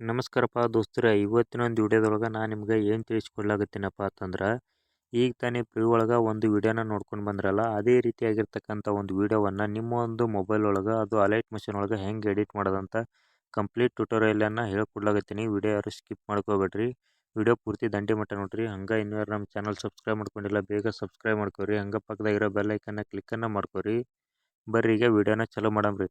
ನಮಸ್ಕಾರಪ್ಪ ದೋಸ್ತರೆ, ಇವತ್ತಿನ ಒಂದು ವಿಡಿಯೋದೊಳಗೆ ನಾನು ನಿಮ್ಗೆ ಏನು ತಿಳಿಸ್ಕೊಡ್ಲಾಗತ್ತೀನಪ್ಪ ಅಂತಂದ್ರೆ, ಈಗ ತಾನೇ ಪ್ರೀ ಒಳಗೆ ಒಂದು ವಿಡಿಯೋನ ನೋಡ್ಕೊಂಡು ಬಂದ್ರಲ್ಲ, ಅದೇ ರೀತಿಯಾಗಿರ್ತಕ್ಕಂಥ ಒಂದು ವಿಡಿಯೋವನ್ನು ನಿಮ್ಮ ಒಂದು ಮೊಬೈಲ್ ಒಳಗೆ ಅದು ಅಲೈಟ್ ಮಿಷನ್ ಒಳಗೆ ಹೆಂಗೆ ಎಡಿಟ್ ಮಾಡೋದಂತ ಕಂಪ್ಲೀಟ್ ಟ್ಯುಟೋರಿಯಲನ್ನು ಹೇಳ್ಕೊಡ್ಲಾಗತ್ತೀನಿ. ವಿಡಿಯೋ ಯಾರು ಸ್ಕಿಪ್ ಮಾಡ್ಕೋಬೇಡ್ರಿ, ವಿಡಿಯೋ ಪೂರ್ತಿ ದಂಡಿ ಮಟ್ಟ ನೋಡ್ರಿ. ಹಂಗೆ ಇನ್ನೂ ಯಾರು ನಮ್ಮ ಚಾನಲ್ ಸಬ್ಸ್ಕ್ರೈಬ್ ಮಾಡ್ಕೊಂಡಿಲ್ಲ, ಬೇಗ ಸಬ್ಸ್ಕ್ರೈಬ್ ಮಾಡ್ಕೊರಿ. ಹಂಗೆ ಪಕ್ಕದಾಗಿರೋ ಬೆಲ್ ಐಕನ್ನ ಕ್ಲಿಕ್ಕನ್ನು ಮಾಡ್ಕೊರಿ. ಬರ್ರಿ ಈಗ ವಿಡಿಯೋನ ಚಲೋ ಮಾಡಮ್ರಿ.